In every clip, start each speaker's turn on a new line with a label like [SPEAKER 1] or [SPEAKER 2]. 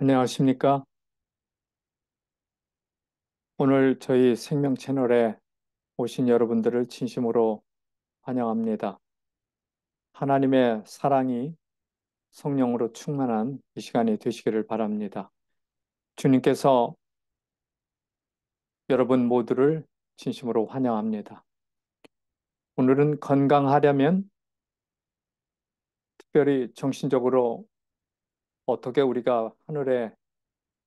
[SPEAKER 1] 안녕하십니까? 오늘 저희 생명 채널에 오신 여러분들을 진심으로 환영합니다. 하나님의 사랑이 성령으로 충만한 이 시간이 되시기를 바랍니다. 주님께서 여러분 모두를 진심으로 환영합니다. 오늘은 건강하려면 특별히 정신적으로 어떻게 우리가 하늘에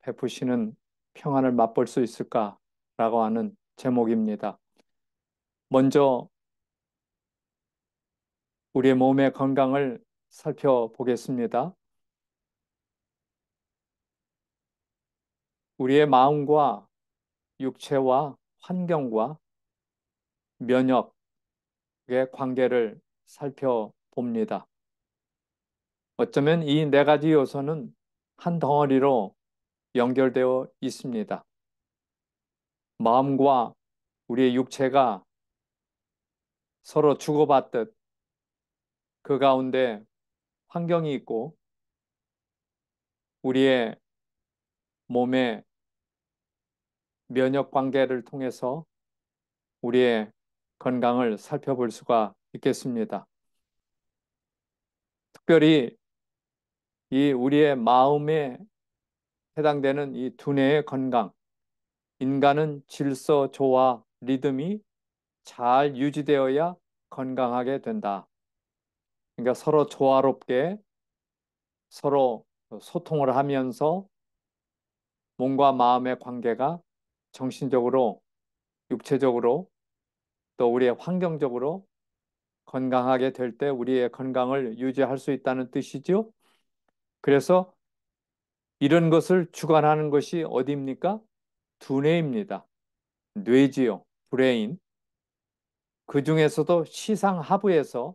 [SPEAKER 1] 베푸시는 평안을 맛볼 수 있을까라고 하는 제목입니다. 먼저 우리의 몸의 건강을 살펴보겠습니다. 우리의 마음과 육체와 환경과 면역의 관계를 살펴봅니다. 어쩌면 이 네 가지 요소는 한 덩어리로 연결되어 있습니다. 마음과 우리의 육체가 서로 주고받듯 그 가운데 환경이 있고 우리의 몸의 면역 관계를 통해서 우리의 건강을 살펴볼 수가 있겠습니다. 특별히 이 우리의 마음에 해당되는 이 두뇌의 건강, 인간은 질서, 조화, 리듬이 잘 유지되어야 건강하게 된다. 그러니까 서로 조화롭게 서로 소통을 하면서 몸과 마음의 관계가 정신적으로, 육체적으로 또 우리의 환경적으로 건강하게 될 때 우리의 건강을 유지할 수 있다는 뜻이죠. 그래서 이런 것을 주관하는 것이 어디입니까? 두뇌입니다. 뇌지요. 브레인. 그 중에서도 시상하부에서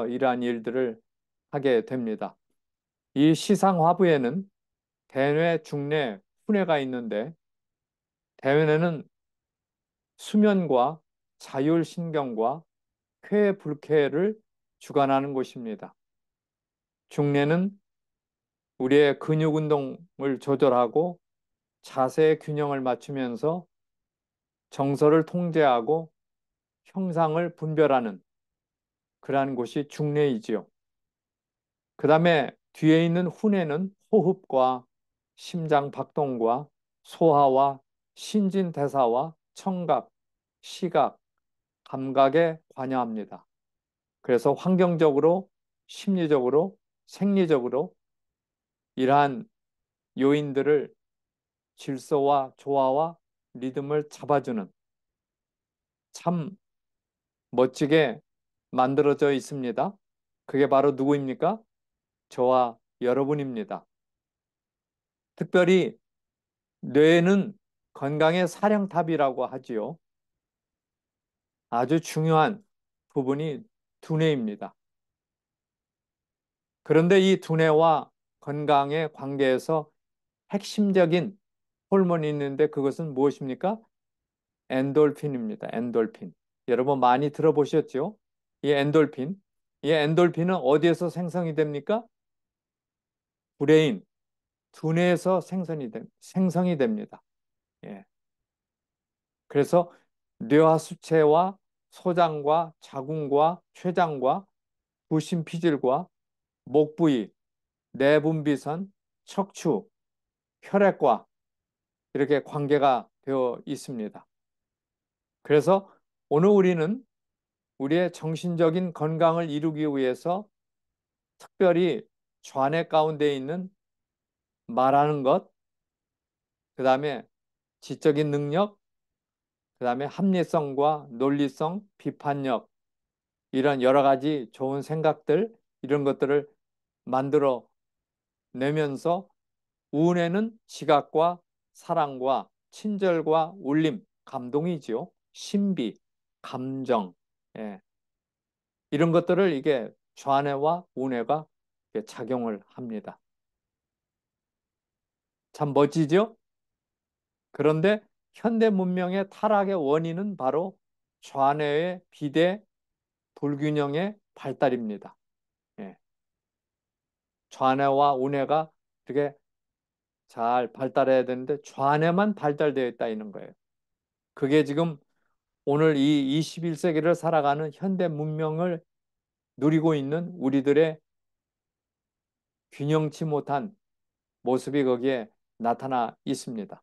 [SPEAKER 1] 이러한 일들을 하게 됩니다. 이 시상하부에는 대뇌, 중뇌, 후뇌가 있는데 대뇌는 수면과 자율신경과 쾌, 불쾌를 주관하는 곳입니다. 중뇌는 우리의 근육 운동을 조절하고 자세 균형을 맞추면서 정서를 통제하고 형상을 분별하는 그러한 곳이 중뇌이지요. 그 다음에 뒤에 있는 후뇌는 호흡과 심장 박동과 소화와 신진대사와 청각, 시각, 감각에 관여합니다. 그래서 환경적으로, 심리적으로, 생리적으로 이러한 요인들을 질서와 조화와 리듬을 잡아주는 참 멋지게 만들어져 있습니다. 그게 바로 누구입니까? 저와 여러분입니다. 특별히 뇌는 건강의 사령탑이라고 하지요. 아주 중요한 부분이 두뇌입니다. 그런데 이 두뇌와 건강의 관계에서 핵심적인 호르몬이 있는데 그것은 무엇입니까? 엔돌핀입니다. 엔돌핀. 여러분 많이 들어보셨죠? 이 엔돌핀. 이 엔돌핀은 어디에서 생성이 됩니까? 브레인, 두뇌에서 생성이 됩니다. 예. 그래서 뇌하 수체와 소장과 자궁과 췌장과 부신피질과 목 부위, 내분비선, 척추, 혈액과 이렇게 관계가 되어 있습니다. 그래서 오늘 우리는 우리의 정신적인 건강을 이루기 위해서 특별히 좌뇌 가운데 있는 말하는 것, 그 다음에 지적인 능력, 그 다음에 합리성과 논리성, 비판력, 이런 여러 가지 좋은 생각들, 이런 것들을 만들어 내면서 우은에는 지각과 사랑과 친절과 울림, 감동이지요. 신비, 감정, 예. 이런 것들을 이게 좌뇌와 우뇌가 작용을 합니다. 참 멋지죠? 그런데 현대 문명의 타락의 원인은 바로 좌뇌의 비대 불균형의 발달입니다. 예. 좌뇌와 우뇌가 이렇게 잘 발달해야 되는데 좌뇌만 발달되어 있다 있는 거예요. 그게 지금 오늘 이 21세기를 살아가는 현대 문명을 누리고 있는 우리들의 균형치 못한 모습이 거기에 나타나 있습니다.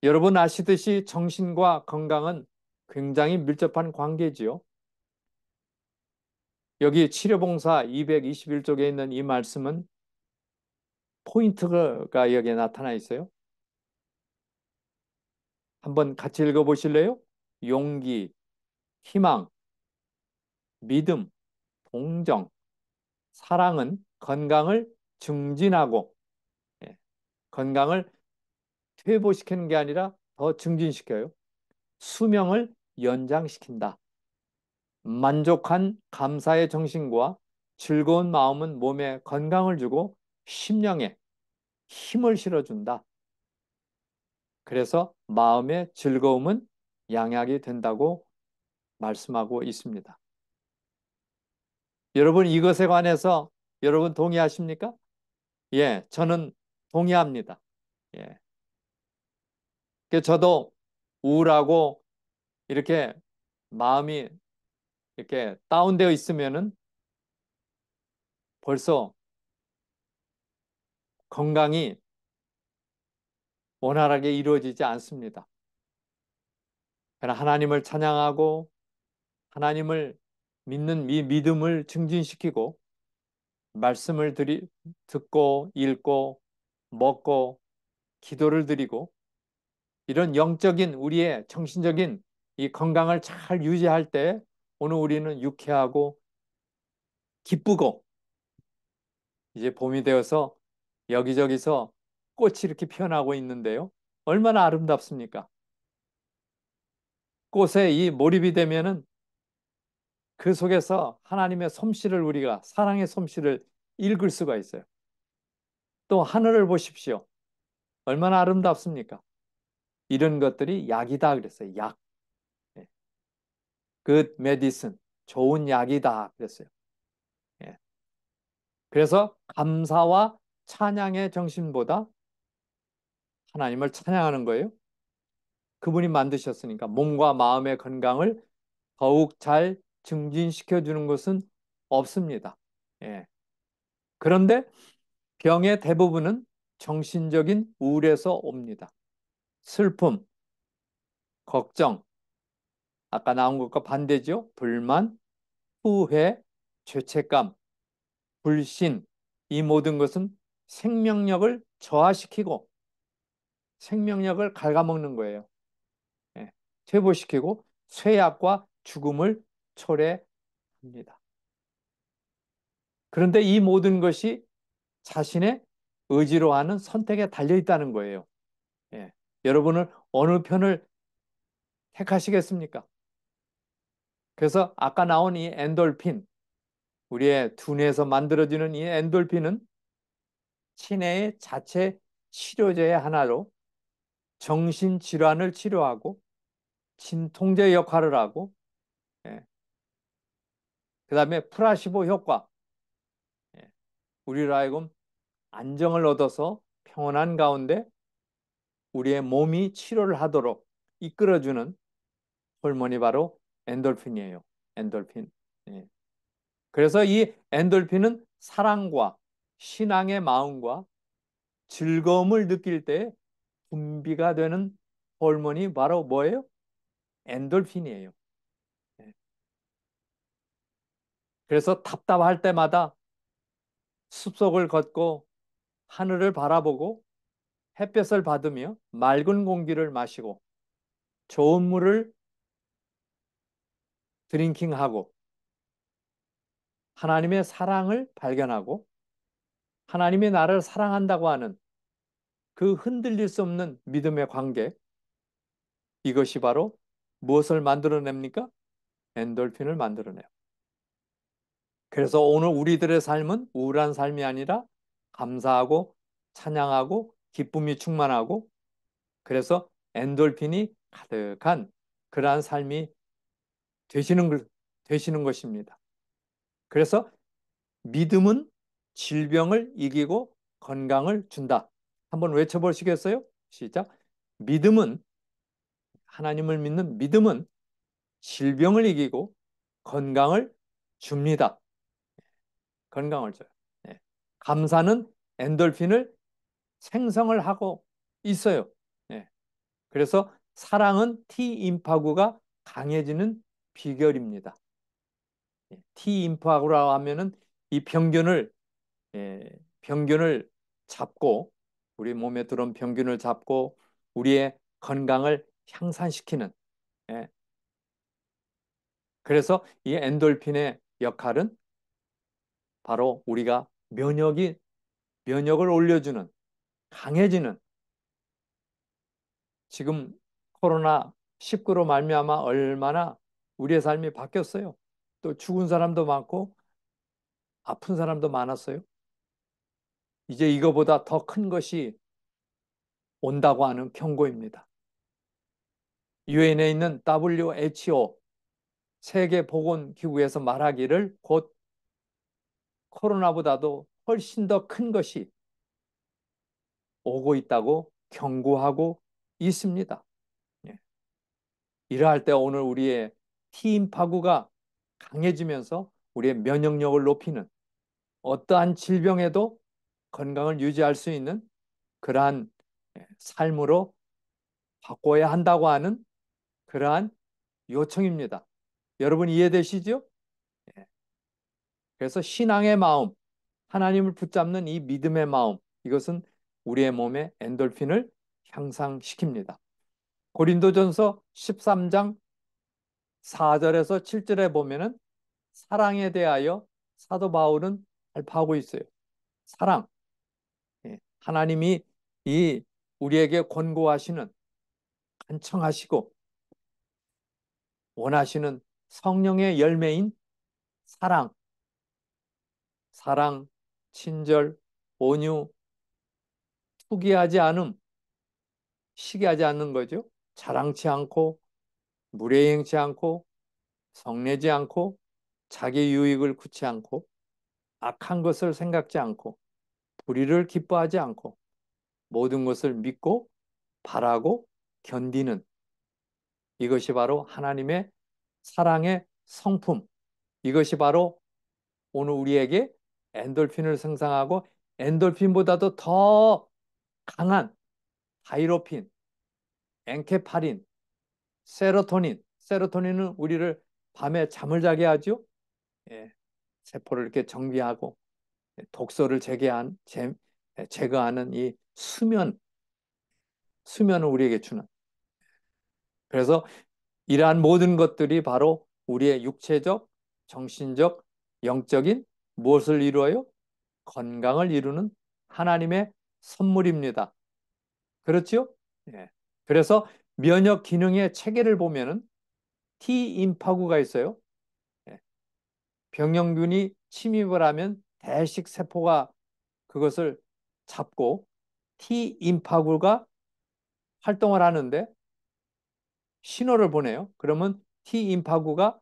[SPEAKER 1] 여러분 아시듯이 정신과 건강은 굉장히 밀접한 관계지요. 여기 치료봉사 221쪽에 있는 이 말씀은 포인트가 여기에 나타나 있어요. 한번 같이 읽어보실래요? 용기, 희망, 믿음, 동정, 사랑은 건강을 증진하고, 예, 건강을 퇴보시키는 게 아니라 더 증진시켜요. 수명을 연장시킨다. 만족한 감사의 정신과 즐거운 마음은 몸에 건강을 주고 심령에 힘을 실어준다. 그래서 마음의 즐거움은 양약이 된다고 말씀하고 있습니다. 여러분 이것에 관해서 여러분 동의하십니까? 예, 저는 동의합니다. 예. 저도 우울하고 이렇게 마음이 이렇게 다운되어 있으면은 벌써 건강이 원활하게 이루어지지 않습니다. 그러나 하나님을 찬양하고 하나님을 믿는 믿음을 증진시키고 말씀을 듣고 읽고 먹고 기도를 드리고 이런 영적인 우리의 정신적인 이 건강을 잘 유지할 때 오늘 우리는 유쾌하고 기쁘고 이제 봄이 되어서 여기저기서 꽃이 이렇게 피어나고 있는데요. 얼마나 아름답습니까? 꽃에 이 몰입이 되면은 그 속에서 하나님의 솜씨를 우리가 사랑의 솜씨를 읽을 수가 있어요. 또 하늘을 보십시오. 얼마나 아름답습니까? 이런 것들이 약이다 그랬어요. 약. 예. Good medicine. 좋은 약이다 그랬어요. 예. 그래서 감사와 찬양의 정신보다 하나님을 찬양하는 거예요. 그분이 만드셨으니까 몸과 마음의 건강을 더욱 잘 증진시켜 주는 것은 없습니다. 예. 그런데 병의 대부분은 정신적인 우울에서 옵니다. 슬픔, 걱정, 아까 나온 것과 반대죠. 불만, 후회, 죄책감, 불신, 이 모든 것은 생명력을 저하시키고 생명력을 갉아먹는 거예요. 예. 퇴보시키고 쇠약과 죽음을 초래합니다. 그런데 이 모든 것이 자신의 의지로 하는 선택에 달려 있다는 거예요. 예. 여러분은 어느 편을 택하시겠습니까? 그래서 아까 나온 이 엔돌핀, 우리의 두뇌에서 만들어지는 이 엔돌핀은 치매의 자체 치료제의 하나로 정신질환을 치료하고 진통제 역할을 하고, 예. 그 다음에 플라시보 효과, 예. 우리로 하여금 안정을 얻어서 평온한 가운데 우리의 몸이 치료를 하도록 이끌어주는 호르몬이 바로 엔돌핀이에요. 엔돌핀. 예. 그래서 이 엔돌핀은 사랑과 신앙의 마음과 즐거움을 느낄 때 분비가 되는 호르몬이 바로 뭐예요? 엔돌핀이에요. 예. 그래서 답답할 때마다 숲속을 걷고 하늘을 바라보고 햇볕을 받으며 맑은 공기를 마시고 좋은 물을 드링킹하고 하나님의 사랑을 발견하고 하나님이 나를 사랑한다고 하는 그 흔들릴 수 없는 믿음의 관계, 이것이 바로 무엇을 만들어냅니까? 엔돌핀을 만들어내요. 그래서 오늘 우리들의 삶은 우울한 삶이 아니라 감사하고 찬양하고 기쁨이 충만하고 그래서 엔돌핀이 가득한 그러한 삶이 되시는 것입니다. 그래서 믿음은 질병을 이기고 건강을 준다. 한번 외쳐보시겠어요? 시작. 믿음은, 하나님을 믿는 믿음은 질병을 이기고 건강을 줍니다. 건강을 줘요. 예. 감사는 엔돌핀을 생성을 하고 있어요. 예. 그래서 사랑은 T임파구가 강해지는 비결입니다. 예. T임파구라고 하면은 이 병균을, 예, 병균을 잡고, 우리 몸에 들어온 병균을 잡고 우리의 건강을 향상시키는, 예. 그래서 이 엔돌핀의 역할은 바로 우리가 면역을 올려주는, 강해지는, 지금 코로나19로 말미암아 얼마나 우리의 삶이 바뀌었어요. 또 죽은 사람도 많고 아픈 사람도 많았어요. 이제 이거보다 더 큰 것이 온다고 하는 경고입니다. 유엔에 있는 WHO 세계보건기구에서 말하기를 곧 코로나보다도 훨씬 더 큰 것이 오고 있다고 경고하고 있습니다. 예. 이러할 때 오늘 우리의 T임파구가 강해지면서 우리의 면역력을 높이는, 어떠한 질병에도 건강을 유지할 수 있는 그러한 삶으로 바꿔야 한다고 하는 그러한 요청입니다. 여러분 이해되시죠? 예. 그래서 신앙의 마음, 하나님을 붙잡는 이 믿음의 마음, 이것은 우리의 몸에 엔돌핀을 향상시킵니다. 고린도전서 13장 4절에서 7절에 보면은 사랑에 대하여 사도 바울은 발표하고 있어요. 사랑. 예. 하나님이 이 우리에게 권고하시는, 간청하시고 원하시는 성령의 열매인 사랑, 사랑, 친절, 온유, 투기하지 않음, 시기하지 않는 거죠. 자랑치 않고, 무례행치 않고, 성내지 않고, 자기 유익을 구치 않고, 악한 것을 생각지 않고, 불의를 기뻐하지 않고, 모든 것을 믿고, 바라고, 견디는, 이것이 바로 하나님의 사랑의 성품, 이것이 바로 오늘 우리에게 엔돌핀을 생성하고 엔돌핀보다도 더 강한 바이로핀, 엔케파린, 세로토닌. 세로토닌은 우리를 밤에 잠을 자게 하죠. 예, 세포를 이렇게 정비하고 독소를 제거하는 이 수면을 우리에게 주는. 그래서 이러한 모든 것들이 바로 우리의 육체적, 정신적, 영적인 무엇을 이루어요? 건강을 이루는 하나님의 선물입니다. 그렇죠? 예. 그래서 면역 기능의 체계를 보면은 T임파구가 있어요. 예. 병영균이 침입을 하면 대식 세포가 그것을 잡고 T임파구가 활동을 하는데 신호를 보내요. 그러면 T임파구가,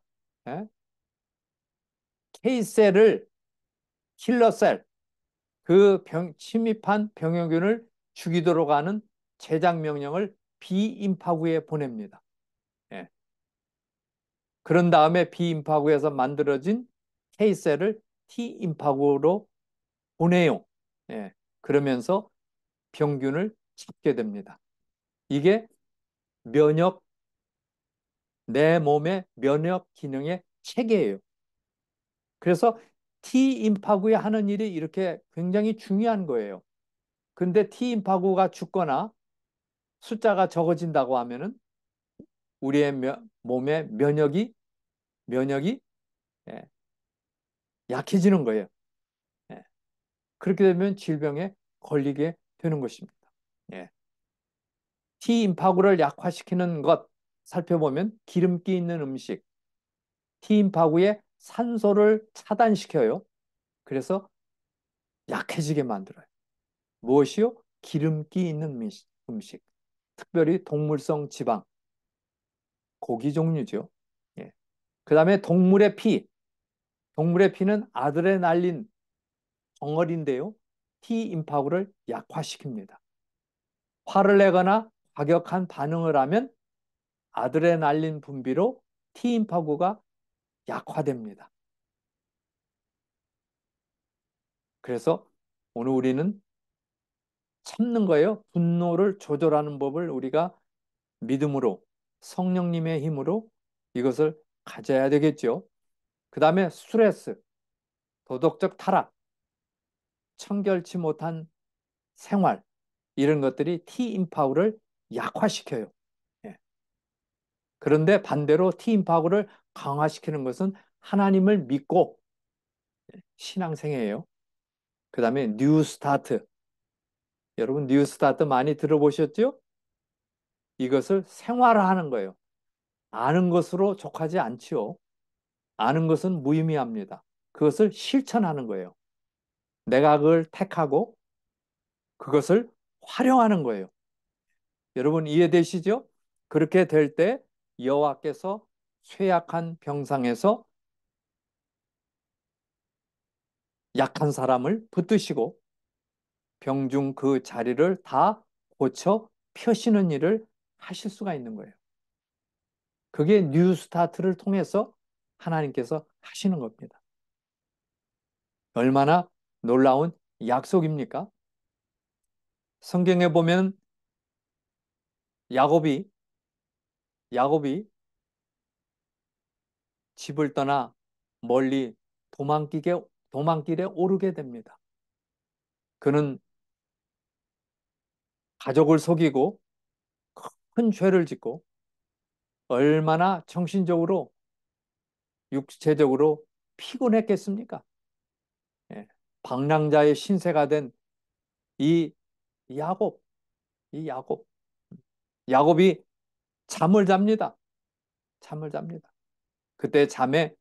[SPEAKER 1] 예, K셀을, 킬러셀, 침입한 병영균을 죽이도록 하는 제작 명령을 B임파구에 보냅니다. 예. 그런 다음에 B임파구에서 만들어진 K셀을 T임파구로 보내요. 예. 그러면서 병균을 잡게 됩니다. 이게 면역, 내 몸의 면역 기능의 체계예요. 그래서 T임파구에 하는 일이 이렇게 굉장히 중요한 거예요. 근데 T임파구가 죽거나 숫자가 적어진다고 하면은 우리의 몸의 면역이 예, 약해지는 거예요. 예. 그렇게 되면 질병에 걸리게 되는 것입니다. 예. T임파구를 약화시키는 것 살펴보면 기름기 있는 음식, T임파구의 산소를 차단시켜요. 그래서 약해지게 만들어요. 무엇이요? 기름기 있는 음식. 특별히 동물성 지방, 고기 종류죠. 예. 그 다음에 동물의 피. 동물의 피는 아드레날린 덩어리인데요. T임파구를 약화시킵니다. 화를 내거나 과격한 반응을 하면 아드레날린 분비로 T임파구가 약화됩니다. 그래서 오늘 우리는 참는 거예요. 분노를 조절하는 법을 우리가 믿음으로, 성령님의 힘으로 이것을 가져야 되겠죠. 그 다음에 스트레스, 도덕적 타락, 청결치 못한 생활, 이런 것들이 T임파구를 약화시켜요. 예. 그런데 반대로 T임파구를 강화시키는 것은 하나님을 믿고 신앙생애예요. 그 다음에 뉴스타트. 여러분 뉴스타트 많이 들어보셨죠? 이것을 생활화하는 거예요. 아는 것으로 족하지 않지요. 아는 것은 무의미합니다. 그것을 실천하는 거예요. 내가 그걸 택하고 그것을 활용하는 거예요. 여러분 이해되시죠? 그렇게 될 때 여호와께서 쇠약한 병상에서 약한 사람을 붙드시고 병중 그 자리를 다 고쳐 펴시는 일을 하실 수가 있는 거예요. 그게 뉴스타트를 통해서 하나님께서 하시는 겁니다. 얼마나 놀라운 약속입니까? 성경에 보면 야곱이 집을 떠나 멀리 도망길에 오르게 됩니다. 그는 가족을 속이고 큰 죄를 짓고 얼마나 정신적으로 육체적으로 피곤했겠습니까? 예. 방랑자의 신세가 된 이 야곱, 이 야곱. 야곱이 잠을 잡니다. 잠을 잡니다. 그때 잠에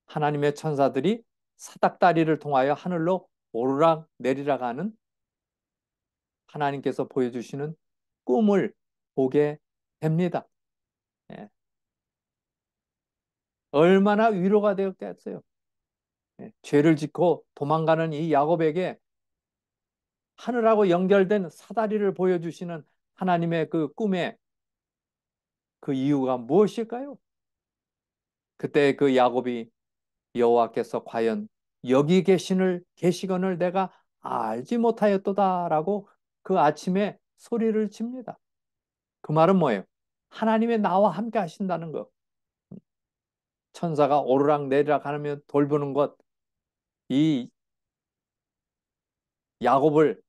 [SPEAKER 1] 하나님의 천사들이 사닥다리를 통하여 하늘로 오르락 내리락 하는 하나님께서 보여주시는 꿈을 보게 됩니다. 예. 얼마나 위로가 되었겠어요. 예. 죄를 짓고 도망가는 이 야곱에게 하늘하고 연결된 사다리를 보여주시는 하나님의 그 꿈의 그 이유가 무엇일까요? 그때 그 야곱이 여호와께서 과연 여기 계시건을 내가 알지 못하였도다라고 그 아침에 소리를 칩니다. 그 말은 뭐예요? 하나님의 나와 함께 하신다는 것. 천사가 오르락 내리락 하며 돌보는 것, 이 야곱을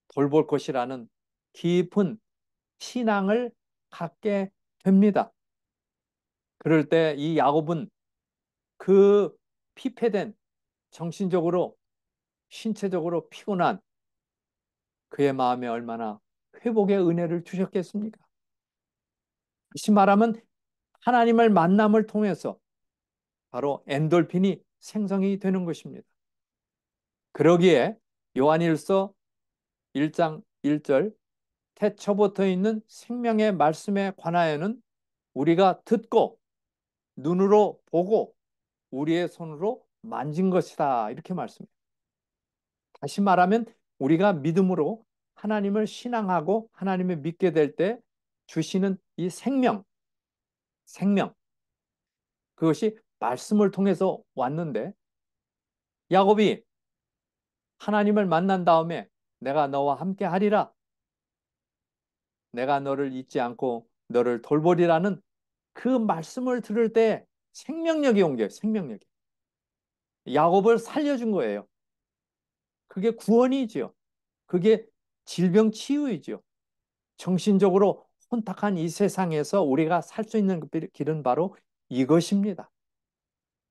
[SPEAKER 1] 돌볼 것이라는 깊은 신앙을 갖게 됩니다. 그럴 때 이 야곱은 그 피폐된 정신적으로 신체적으로 피곤한 그의 마음에 얼마나 회복의 은혜를 주셨겠습니까? 다시 말하면 하나님을 만남을 통해서 바로 엔돌핀이 생성이 되는 것입니다. 그러기에 요한일서 1장 1절 태초부터 있는 생명의 말씀에 관하여는 우리가 듣고 눈으로 보고 우리의 손으로 만진 것이다. 이렇게 말씀해요. 다시 말하면 우리가 믿음으로 하나님을 신앙하고 하나님을 믿게 될 때 주시는 이 생명, 그것이 말씀을 통해서 왔는데 야곱이 하나님을 만난 다음에 내가 너와 함께 하리라. 내가 너를 잊지 않고 너를 돌보리라는 그 말씀을 들을 때 생명력이 온 거예요. 생명력이. 야곱을 살려준 거예요. 그게 구원이지요. 그게 질병 치유이지요. 정신적으로 혼탁한 이 세상에서 우리가 살 수 있는 길은 바로 이것입니다.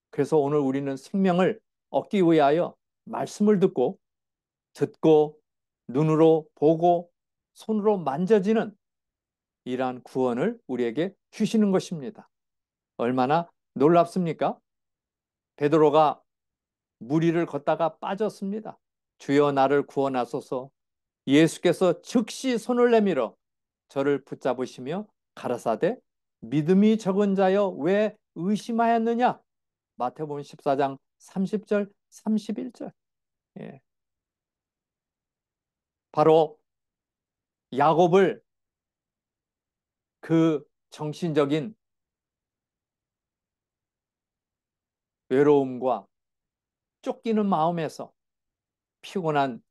[SPEAKER 1] 그래서 오늘 우리는 생명을 얻기 위하여 말씀을 듣고 눈으로 보고 손으로 만져지는 이러한 구원을 우리에게 주시는 것입니다. 얼마나 놀랍습니까? 베드로가 물 위를 걷다가 빠졌습니다. 주여 나를 구원하소서. 예수께서 즉시 손을 내밀어 저를 붙잡으시며 가라사대 믿음이 적은 자여 왜 의심하였느냐? 마태복음 14장 30절 31절. 예. 바로 야곱을 그 정신적인 외로움과 쫓기는 마음에서 피곤한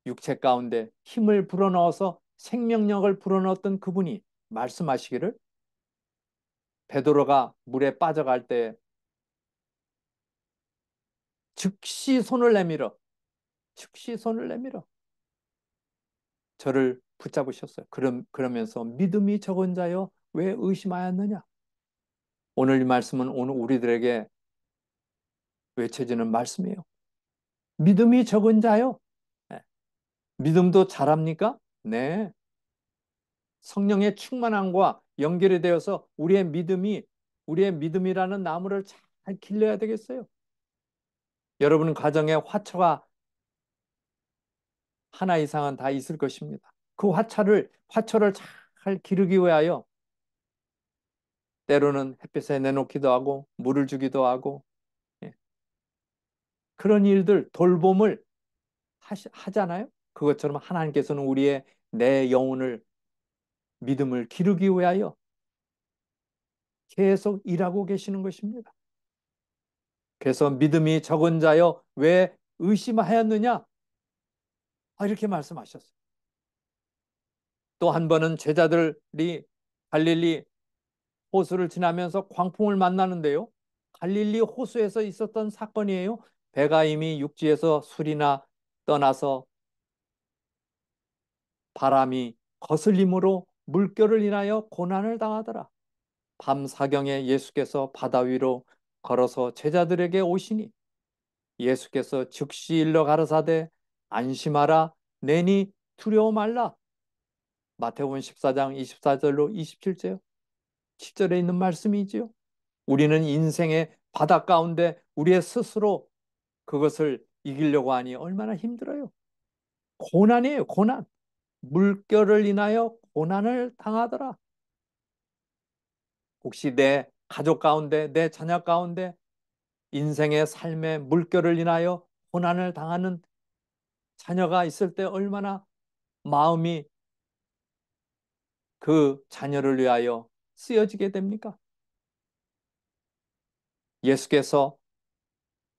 [SPEAKER 1] 육체 가운데 힘을 불어넣어서 생명력을 불어넣었던 그분이 말씀하시기를 베드로가 물에 빠져갈 때 즉시 손을 내밀어 즉시 손을 내밀어 저를 붙잡으셨어요. 그러면서 믿음이 적은 자여 왜 의심하였느냐. 오늘 이 말씀은 오늘 우리들에게 외쳐지는 말씀이에요. 믿음이 적은 자요. 네. 믿음도 잘합니까? 네. 성령의 충만함과 연결이 되어서 우리의 믿음이라는 나무를 잘 길러야 되겠어요. 여러분 가정에 화초가 하나 이상은 다 있을 것입니다. 그 화초를 잘 기르기 위하여 때로는 햇빛에 내놓기도 하고 물을 주기도 하고 예. 그런 일들 돌봄을 하잖아요. 그것처럼 하나님께서는 우리의 내 영혼을 믿음을 기르기 위하여 계속 일하고 계시는 것입니다. 그래서 믿음이 적은 자여 왜 의심하였느냐? 이렇게 말씀하셨어요. 또 한 번은 제자들이 갈릴리 호수를 지나면서 광풍을 만나는데요. 갈릴리 호수에서 있었던 사건이에요. 배가 이미 육지에서 술이나 떠나서 바람이 거슬림으로 물결을 인하여 고난을 당하더라. 밤 사경에 예수께서 바다 위로 걸어서 제자들에게 오시니 예수께서 즉시 일러 가라사대 안심하라 내니 두려워 말라. 마태복음 14장 24절로 27절 7절에 있는 말씀이지요. 우리는 인생의 바다 가운데 우리의 스스로 그것을 이기려고 하니 얼마나 힘들어요. 고난이에요, 고난. 물결을 인하여 고난을 당하더라. 혹시 내 가족 가운데, 내 자녀 가운데 인생의 삶의 물결을 인하여 고난을 당하는 자녀가 있을 때 얼마나 마음이 그 자녀를 위하여 쓰여지게 됩니까? 예수께서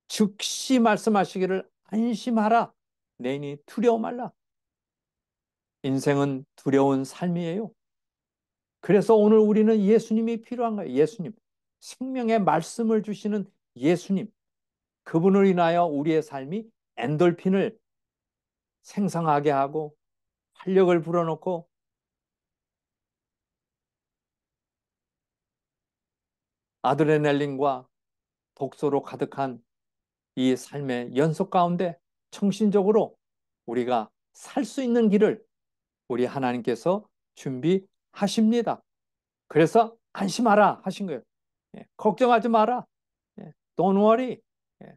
[SPEAKER 1] 즉시 말씀하시기를 안심하라. 내니 두려워 말라. 인생은 두려운 삶이에요. 그래서 오늘 우리는 예수님이 필요한 거예요. 예수님. 생명의 말씀을 주시는 예수님. 그분을 인하여 우리의 삶이 엔돌핀을 생성하게 하고 활력을 불어넣고 아드레날린과 독소로 가득한 이 삶의 연속 가운데 정신적으로 우리가 살 수 있는 길을 우리 하나님께서 준비하십니다. 그래서 안심하라 하신 거예요. 예, 걱정하지 마라. 예, Don't worry. 예,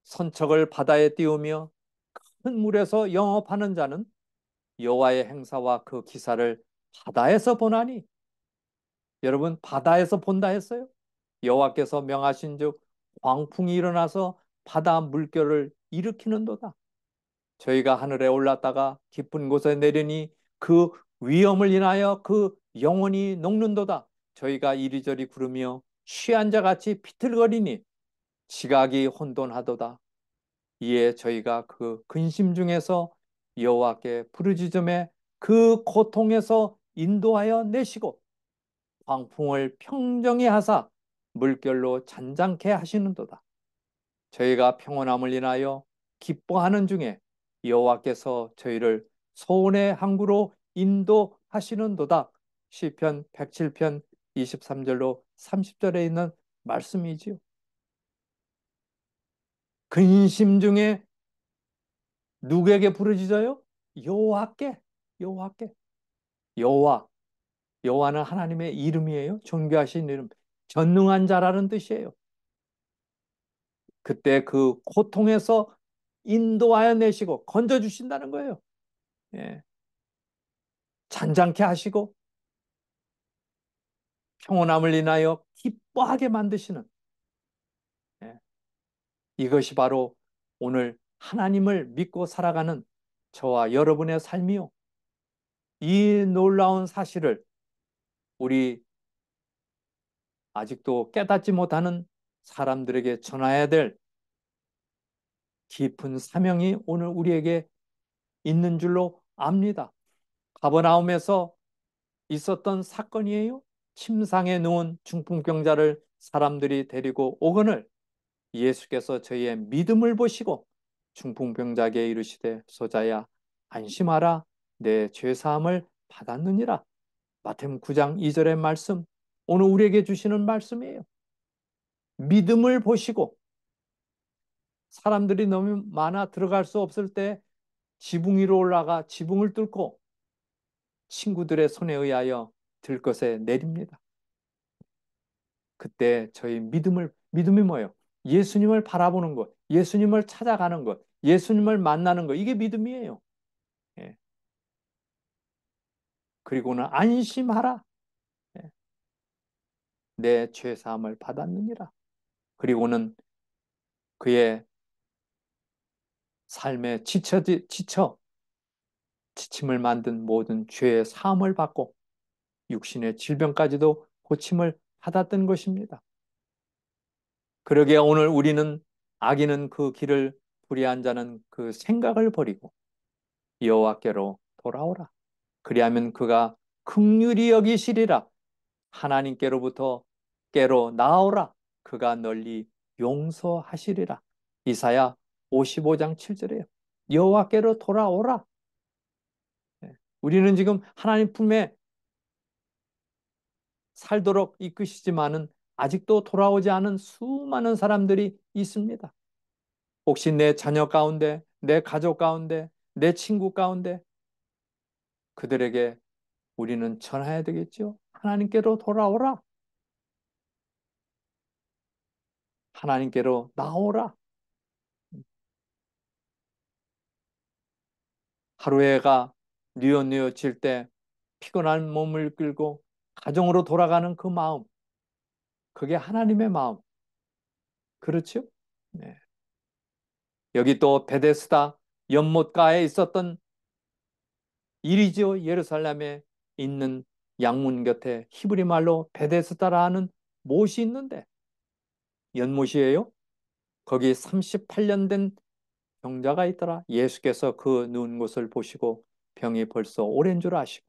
[SPEAKER 1] 선척을 바다에 띄우며 큰 물에서 영업하는 자는 여호와의 행사와 그 기사를 바다에서 보나니. 여러분 바다에서 본다 했어요. 여호와께서 명하신즉 광풍이 일어나서 바다 물결을 일으키는도다. 저희가 하늘에 올랐다가 깊은 곳에 내리니 그 위험을 인하여 그 영혼이 녹는도다. 저희가 이리저리 구르며 취한 자 같이 비틀거리니 지각이 혼돈하도다. 이에 저희가 그 근심 중에서 여호와께 부르짖음에 그 고통에서 인도하여 내시고 광풍을 평정히 하사 물결로 잔잔케 하시는도다. 저희가 평온함을 인하여 기뻐하는 중에 여호와께서 저희를 소원의 항구로 인도하시는도다. 시편 107편 23절로 30절에 있는 말씀이지요. 근심 중에 누구에게 부르짖어요? 여호와께. 여호와께. 여호와. 여호와는 하나님의 이름이에요. 존귀하신 이름. 전능한 자라는 뜻이에요. 그때 그 고통에서 인도하여 내시고 건져 주신다는 거예요. 예. 잔잔케 하시고 평온함을 인하여 기뻐하게 만드시는 예. 이것이 바로 오늘 하나님을 믿고 살아가는 저와 여러분의 삶이요. 이 놀라운 사실을 우리 아직도 깨닫지 못하는 사람들에게 전해야 될 깊은 사명이 오늘 우리에게 있는 줄로 압니다. 가버나움에서 있었던 사건이에요. 침상에 누운 중풍병자를 사람들이 데리고 오거늘 예수께서 저희의 믿음을 보시고 중풍병자에게 이르시되 소자야 안심하라 내 죄사함을 받았느니라. 마태복음 9장 2절의 말씀, 오늘 우리에게 주시는 말씀이에요. 믿음을 보시고 사람들이 너무 많아 들어갈 수 없을 때 지붕 위로 올라가 지붕을 뚫고 친구들의 손에 의하여 들것에 내립니다. 그때 저희 믿음이 뭐예요? 예수님을 바라보는 것, 예수님을 찾아가는 것, 예수님을 만나는 것, 이게 믿음이에요. 예. 그리고는 안심하라. 예. 내 죄사함을 받았느니라. 그리고는 그의 삶에 지침을 만든 모든 죄의 사함을 받고 육신의 질병까지도 고침을 받았던 것입니다. 그러기에 오늘 우리는 악인은 그 길을 불의한 자는 그 생각을 버리고 여호와께로 돌아오라. 그리하면 그가 긍휼히 여기시리라. 하나님께로부터 깨로 나오라. 그가 널리 용서하시리라. 이사야 55장 7절이에요. 여호와께로 돌아오라. 우리는 지금 하나님 품에 살도록 이끄시지만은 아직도 돌아오지 않은 수많은 사람들이 있습니다. 혹시 내 자녀 가운데, 내 가족 가운데, 내 친구 가운데 그들에게 우리는 전해야 되겠죠. 하나님께로 돌아오라. 하나님께로 나오라. 하루해가 뉘어뉘어질 때 피곤한 몸을 끌고 가정으로 돌아가는 그 마음, 그게 하나님의 마음. 그렇죠? 네. 여기 또 베데스다 연못가에 있었던 일이죠. 예루살렘에 있는 양문 곁에 히브리 말로 베데스다라는 못이 있는데 연못이에요. 거기 38년 된 병자가 있더라. 예수께서 그 누운 곳을 보시고 병이 벌써 오랜 줄 아시고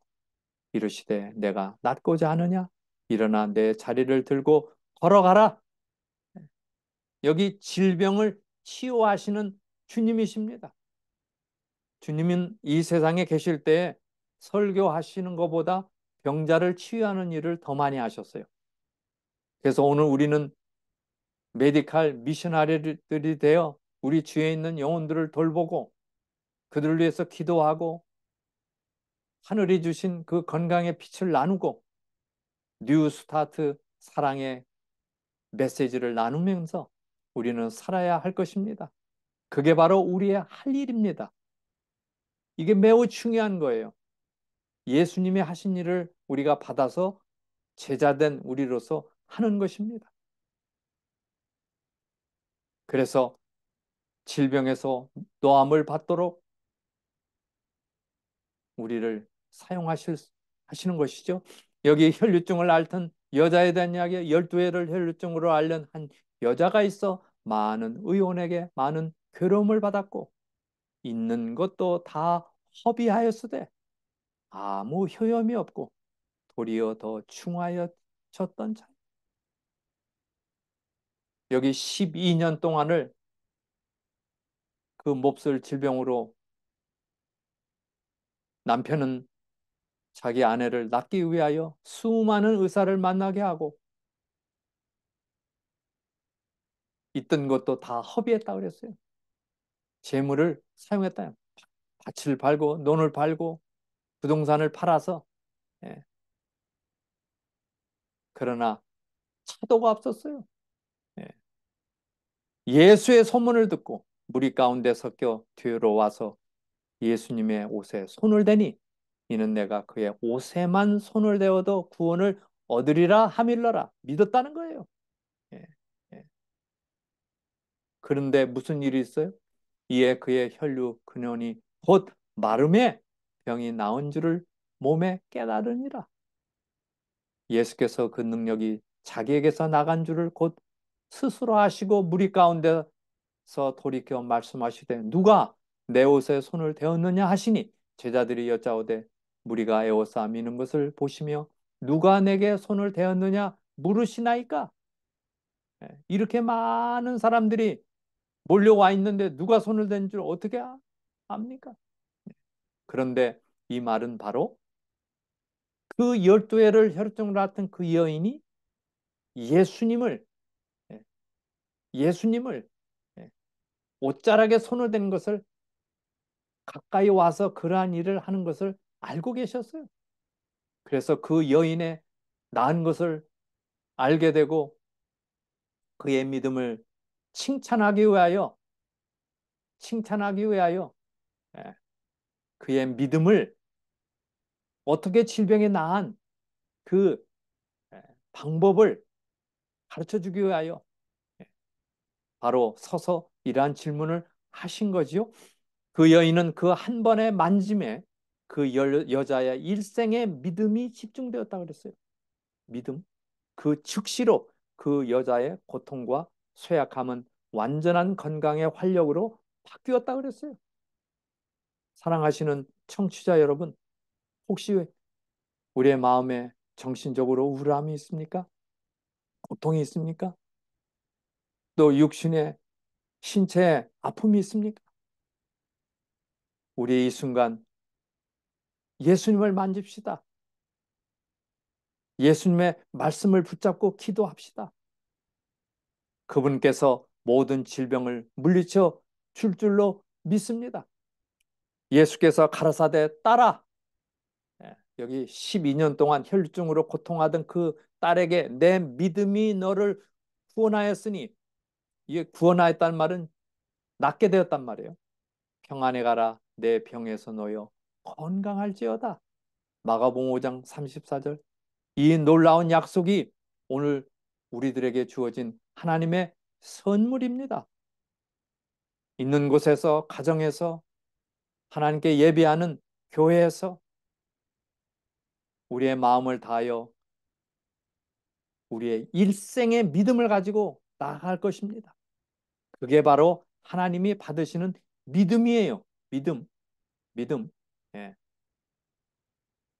[SPEAKER 1] 이르시되 내가 낫고자 하느냐? 일어나 내 자리를 들고 걸어가라. 여기 질병을 치유하시는 주님이십니다. 주님은 이 세상에 계실 때 설교하시는 것보다 병자를 치유하는 일을 더 많이 하셨어요. 그래서 오늘 우리는 메디칼 미셔나리들이 되어 우리 주위에 있는 영혼들을 돌보고 그들을 위해서 기도하고 하늘이 주신 그 건강의 빛을 나누고 뉴 스타트 사랑의 메시지를 나누면서 우리는 살아야 할 것입니다. 그게 바로 우리의 할 일입니다. 이게 매우 중요한 거예요. 예수님이 하신 일을 우리가 받아서 제자된 우리로서 하는 것입니다. 그래서 질병에서 노함을 받도록 우리를 하시는 것이죠. 여기 혈류증을 앓던 여자에 대한 이야기, 12회를 혈류증으로 앓는 한 여자가 있어 많은 의원에게 많은 괴로움을 받았고 있는 것도 다 허비하였으되 아무 효염이 없고 도리어 더 충하여졌던 자. 여기 12년 동안을 그 몹쓸 질병으로 남편은 자기 아내를 낫기 위하여 수많은 의사를 만나게 하고 있던 것도 다 허비했다 그랬어요. 재물을 사용했다. 밭을 팔고 논을 팔고 부동산을 팔아서. 예. 그러나 차도가 없었어요. 예. 예수의 소문을 듣고 무리 가운데 섞여 뒤로 와서 예수님의 옷에 손을 대니 이는 내가 그의 옷에만 손을 대어도 구원을 얻으리라 하밀러라 믿었다는 거예요. 예. 예. 그런데 무슨 일이 있어요? 이에 그의 혈류 근원이 곧 마름에 병이 나은 줄을 몸에 깨달으니라. 예수께서 그 능력이 자기에게서 나간 줄을 곧 스스로 아시고 무리 가운데서 돌이켜 말씀하시되 누가 내 옷에 손을 대었느냐 하시니 제자들이 여짜오되 무리가 에워싸 미는 것을 보시며 누가 내게 손을 대었느냐 물으시나이까. 이렇게 많은 사람들이 몰려와 있는데 누가 손을 댄 줄 어떻게 압니까? 그런데 이 말은 바로 그 12해를 혈증을 앓던 그 여인이 예수님을 예, 예수님을 예, 옷자락에 손을 댄 것을 가까이 와서 그러한 일을 하는 것을 알고 계셨어요. 그래서 그 여인의 나은 것을 알게 되고 그의 믿음을 칭찬하기 위하여 칭찬하기 위하여 예, 그의 믿음을 어떻게 질병에 나은 그 예, 방법을 가르쳐 주기 위하여 예, 바로 서서 이러한 질문을 하신 거지요. 그 여인은 그 한 번의 만짐에 그 여자의 일생의 믿음이 집중되었다 그랬어요. 믿음. 그 즉시로 그 여자의 고통과 쇠약함은 완전한 건강의 활력으로 바뀌었다 그랬어요. 사랑하시는 청취자 여러분, 혹시 우리의 마음에 정신적으로 우울함이 있습니까? 고통이 있습니까? 또 육신의 신체에 아픔이 있습니까? 우리 이 순간 예수님을 만집시다. 예수님의 말씀을 붙잡고 기도합시다. 그분께서 모든 질병을 물리쳐 줄 줄로 믿습니다. 예수께서 가라사대 따라 여기 12년 동안 혈증으로 고통하던 그 딸에게 내 믿음이 너를 구원하였으니 이게 구원하였다는 말은 낫게 되었단 말이에요. 평안에 가라 내 병에서 놓여 건강할지어다. 마가복음 5장 34절. 이 놀라운 약속이 오늘 우리들에게 주어진 하나님의 선물입니다. 있는 곳에서 가정에서 하나님께 예배하는 교회에서 우리의 마음을 다하여 우리의 일생의 믿음을 가지고 나아갈 것입니다. 그게 바로 하나님이 받으시는 믿음이에요. 믿음, 믿음. 예.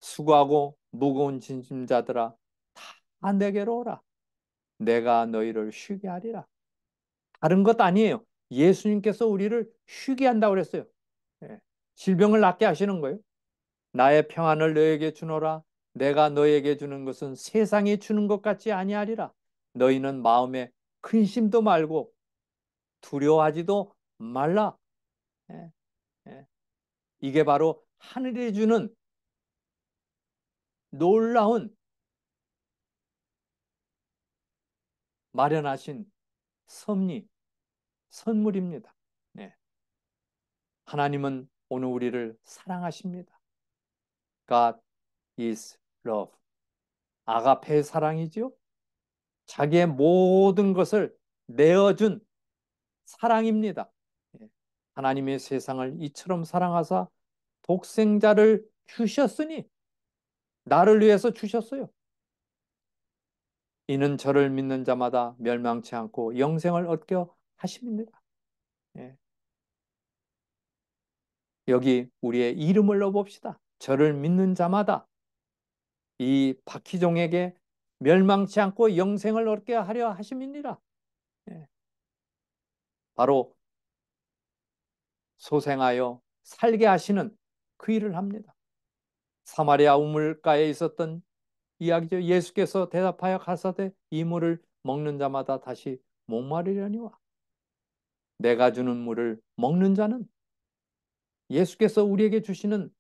[SPEAKER 1] 수고하고 무거운 짐자들아 다 내게로 오라. 내가 너희를 쉬게 하리라. 다른 것 아니에요. 예수님께서 우리를 쉬게 한다고 그랬어요. 예. 질병을 낫게 하시는 거예요. 나의 평안을 너에게 주노라. 내가 너에게 주는 것은 세상이 주는 것 같지 아니하리라. 너희는 마음에 근심도 말고 두려워하지도 말라. 예, 예. 이게 바로 하늘이 주는 놀라운 마련하신 섭리, 선물입니다. 네. 하나님은 오늘 우리를 사랑하십니다. God is love. 아가페의 사랑이지요. 자기의 모든 것을 내어준 사랑입니다. 예. 하나님의 세상을 이처럼 사랑하사 독생자를 주셨으니 나를 위해서 주셨어요. 이는 저를 믿는 자마다 멸망치 않고 영생을 얻게 하십니다. 예. 여기 우리의 이름을 넣어봅시다. 저를 믿는 자마다 이 박희종에게 멸망치 않고 영생을 얻게 하려 하심이니라. 예. 바로 소생하여 살게 하시는 그 일을 합니다. 사마리아 우물가에 있었던 이야기죠. 예수께서 대답하여 가사대 이 물을 먹는 자마다 다시 목마르려니와 내가 주는 물을 먹는 자는 예수께서 우리에게 주시는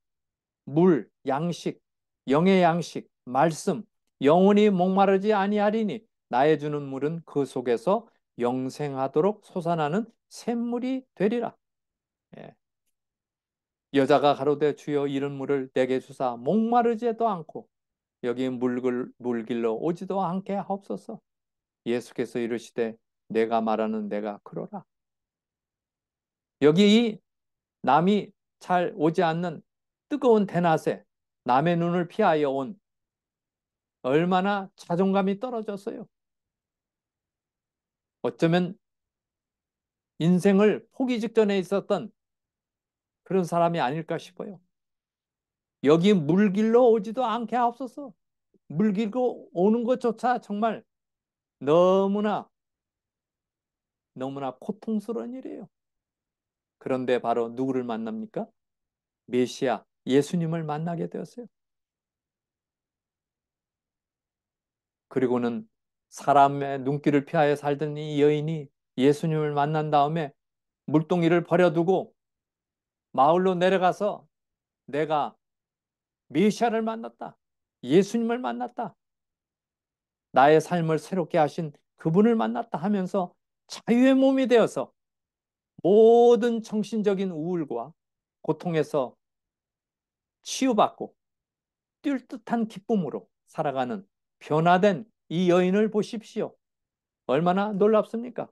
[SPEAKER 1] 물, 양식, 영의 양식, 말씀, 영원히 목마르지 아니하리니 나의 주는 물은 그 속에서 영생하도록 솟아나는 샘물이 되리라. 예. 여자가 가로되 주여 이런 물을 내게 주사 목마르지도 않고 여기 물길로 오지도 않게 하옵소서. 예수께서 이르시되 내가 말하는 내가 그러라. 여기 이 남이 잘 오지 않는 뜨거운 대낮에 남의 눈을 피하여 온 얼마나 자존감이 떨어졌어요. 어쩌면 인생을 포기 직전에 있었던 그런 사람이 아닐까 싶어요. 여기 물길로 오지도 않게 하옵소서. 물길로 오는 것조차 정말 너무나 너무나 고통스러운 일이에요. 그런데 바로 누구를 만납니까? 메시아 예수님을 만나게 되었어요. 그리고는 사람의 눈길을 피하여 살던 이 여인이 예수님을 만난 다음에 물동이를 버려두고 마을로 내려가서 내가 메시아를 만났다. 예수님을 만났다. 나의 삶을 새롭게 하신 그분을 만났다 하면서 자유의 몸이 되어서 모든 정신적인 우울과 고통에서 치유받고 뛸 듯한 기쁨으로 살아가는 변화된 이 여인을 보십시오. 얼마나 놀랍습니까?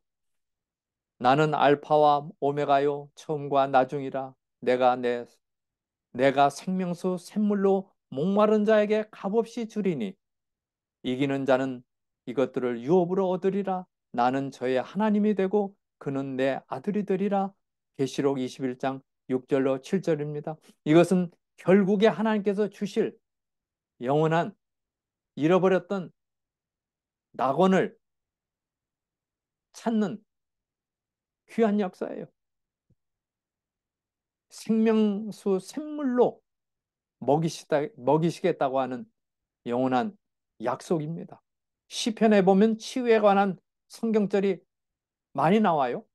[SPEAKER 1] 나는 알파와 오메가요 처음과 나중이라 내가 생명수 샘물로 목마른 자에게 값없이 주리니 이기는 자는 이것들을 유업으로 얻으리라. 나는 저의 하나님이 되고 그는 내 아들이 되리라. 계시록 21장 6절로 7절입니다. 이것은 결국에 하나님께서 주실 영원한 잃어버렸던 낙원을 찾는 귀한 역사예요. 생명수 샘물로 먹이시겠다고 하는 영원한 약속입니다. 시편에 보면 치유에 관한 성경절이 많이 나와요.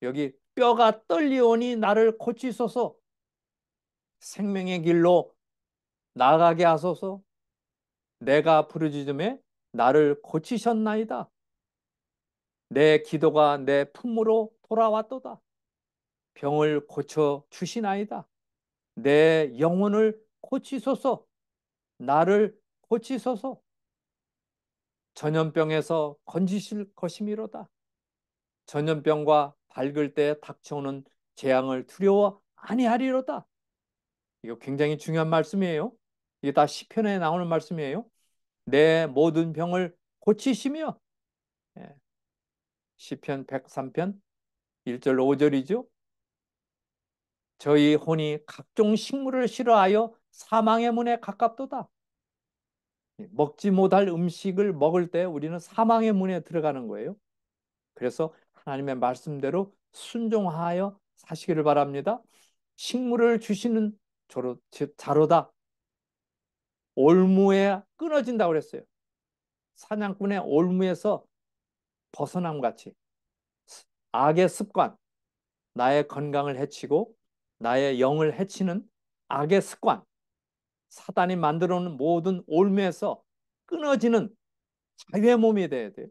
[SPEAKER 1] 여기 뼈가 떨리오니 나를 고치소서, 생명의 길로 나가게 하소서, 내가 부르짖음에 나를 고치셨나이다. 내 기도가 내 품으로 돌아왔도다. 병을 고쳐 주시나이다. 내 영혼을 고치소서, 나를 고치소서, 전염병에서 건지실 것이미로다. 전염병과 밝을 때 닥쳐오는 재앙을 두려워 아니하리로다. 이거 굉장히 중요한 말씀이에요. 이게 다 시편에 나오는 말씀이에요. 내 모든 병을 고치시며, 예, 시편 103편 1절 5절이죠. 저희 혼이 각종 식물을 싫어하여 사망의 문에 가깝도다. 먹지 못할 음식을 먹을 때 우리는 사망의 문에 들어가는 거예요. 그래서 하나님의 말씀대로 순종하여 사시기를 바랍니다. 식물을 주시는 자로다. 올무에 끊어진다고 그랬어요. 사냥꾼의 올무에서 벗어남 같이 악의 습관, 나의 건강을 해치고 나의 영을 해치는 악의 습관, 사단이 만들어 놓은 모든 올무에서 끊어지는 자유의 몸이 되어야 돼요.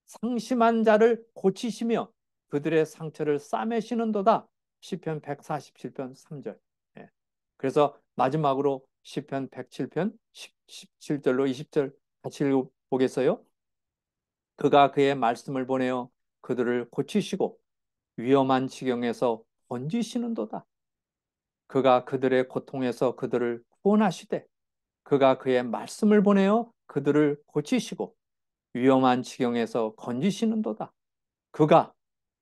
[SPEAKER 1] 상심한 자를 고치시며 그들의 상처를 싸매시는도다. 시편 147편 3절. 예. 그래서 마지막으로 시편 107편 17절로 20절 같이 읽어보겠어요. 그가 그의 말씀을 보내어 그들을 고치시고 위험한 지경에서 건지시는도다. 그가 그들의 고통에서 그들을 구원하시되 그가 그의 말씀을 보내어 그들을 고치시고 위험한 지경에서 건지시는도다. 그가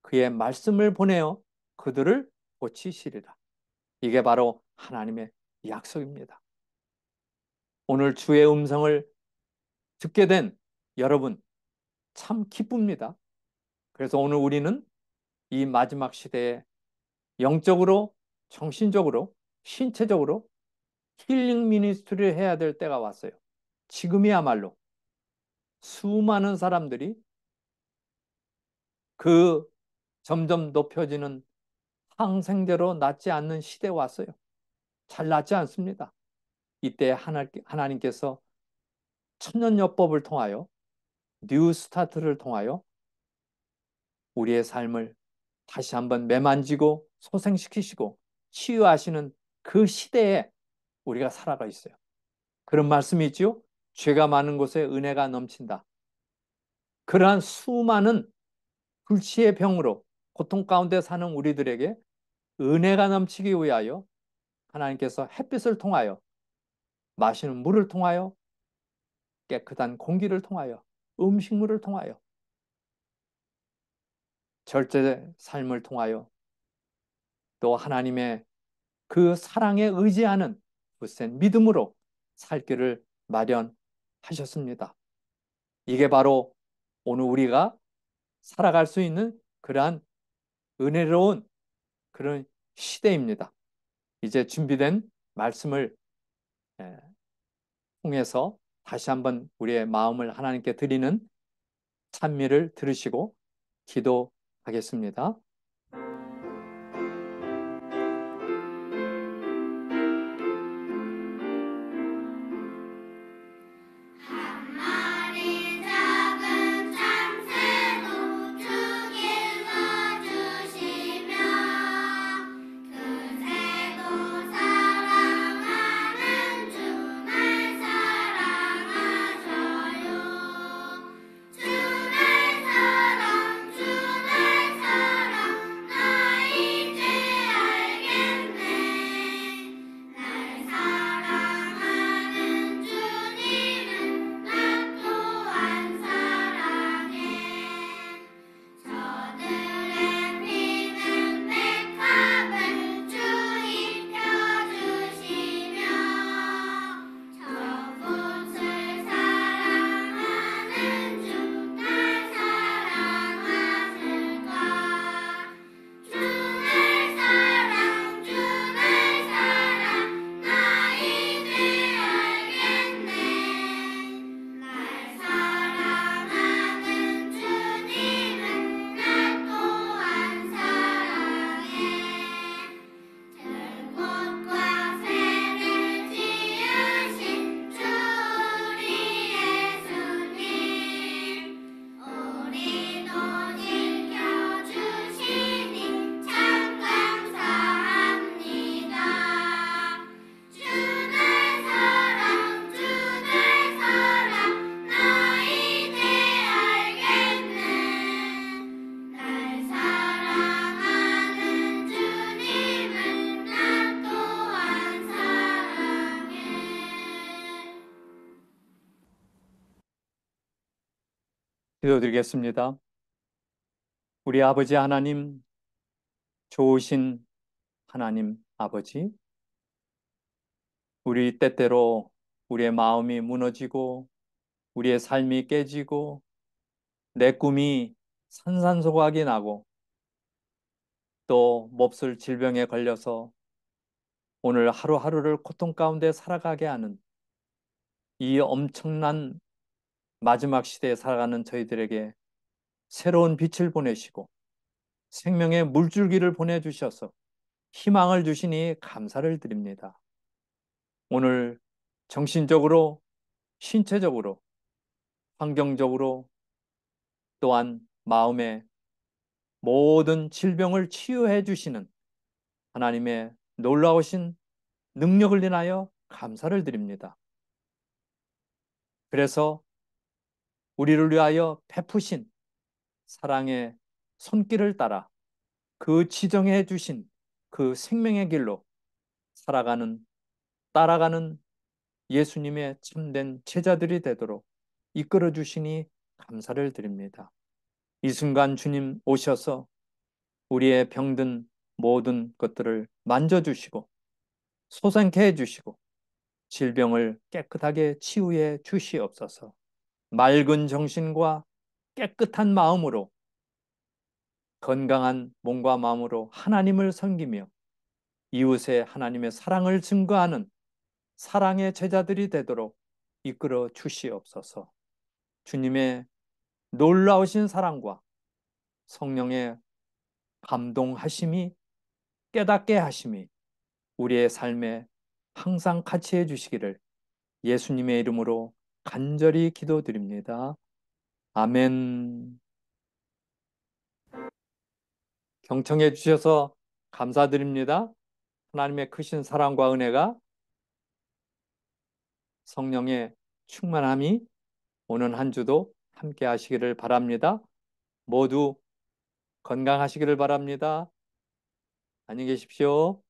[SPEAKER 1] 그의 말씀을 보내어 그들을 고치시리라. 이게 바로 하나님의 약속입니다. 오늘 주의 음성을 듣게 된 여러분 참 기쁩니다. 그래서 오늘 우리는 이 마지막 시대에 영적으로, 정신적으로, 신체적으로 힐링 미니스트리를 해야 될 때가 왔어요. 지금이야말로 수많은 사람들이 그 점점 높여지는 항생제로 낫지 않는 시대에 왔어요. 잘 낫지 않습니다. 이때 하나님께서 천년여법을 통하여 뉴 스타트를 통하여 우리의 삶을 다시 한번 매만지고 소생시키시고 치유하시는 그 시대에 우리가 살아가 있어요. 그런 말씀이 있죠. 죄가 많은 곳에 은혜가 넘친다. 그러한 수많은 불치의 병으로 고통 가운데 사는 우리들에게 은혜가 넘치기 위하여 하나님께서 햇빛을 통하여, 마시는 물을 통하여, 깨끗한 공기를 통하여, 음식물을 통하여, 절제 삶을 통하여, 또 하나님의 그 사랑에 의지하는 굳센 믿음으로 살 길을 마련하셨습니다. 이게 바로 오늘 우리가 살아갈 수 있는 그러한 은혜로운 그런 시대입니다. 이제 준비된 말씀을 예, 통해서 다시 한번 우리의 마음을 하나님께 드리는 찬미를 들으시고 기도하겠습니다.
[SPEAKER 2] 마리 작은 참새도 주길 봐주시며 그 새도 사랑하는 주 날 사랑하셔요. 주 날 사랑 주 날 사랑 나 이제 알겠네. 날 사랑하는 주님은 나 또한 사랑해. 저들의 피는 백합을 주 입혀주시며 저곳을 사랑하는 주 날 사랑하실까. 주 날 사랑 주 날 사랑 나 이제 알겠네. 날 사랑하는 주님은 나 또한 사랑해. 들꽃과 새를 지으신 주 우리 예수님 우리도 지켜주시니 참 감사합니다. 주 날 사랑 주 날 사랑 나 이제 알겠네. 날 사랑하는 주님은 나 또한 사랑해.
[SPEAKER 1] 기도드리겠습니다. 우리 아버지 하나님, 좋으신 하나님 아버지, 우리 때때로 우리의 마음이 무너지고 우리의 삶이 깨지고 내 꿈이 산산소각이 나고 또 몹쓸 질병에 걸려서 오늘 하루하루를 고통 가운데 살아가게 하는 이 엄청난 마지막 시대에 살아가는 저희들에게 새로운 빛을 보내시고 생명의 물줄기를 보내주셔서 희망을 주시니 감사를 드립니다. 오늘 정신적으로, 신체적으로, 환경적으로 또한 마음의 모든 질병을 치유해 주시는 하나님의 놀라우신 능력을 인하여 감사를 드립니다. 그래서 우리를 위하여 베푸신 사랑의 손길을 따라 그 지정해 주신 그 생명의 길로 살아가는, 따라가는 예수님의 참된 제자들이 되도록 이끌어 주시니 감사를 드립니다. 이 순간 주님 오셔서 우리의 병든 모든 것들을 만져주시고 소생케 해주시고 질병을 깨끗하게 치유해 주시옵소서. 맑은 정신과 깨끗한 마음으로 건강한 몸과 마음으로 하나님을 섬기며 이웃의 하나님의 사랑을 증거하는 사랑의 제자들이 되도록 이끌어 주시옵소서. 주님의 놀라우신 사랑과 성령의 감동하심이 깨닫게 하심이 우리의 삶에 항상 같이 해주시기를 예수님의 이름으로 간절히 기도드립니다. 아멘. 경청해 주셔서 감사드립니다. 하나님의 크신 사랑과 은혜가 성령의 충만함이 오는 한 주도 함께 하시기를 바랍니다. 모두 건강하시기를 바랍니다. 안녕히 계십시오.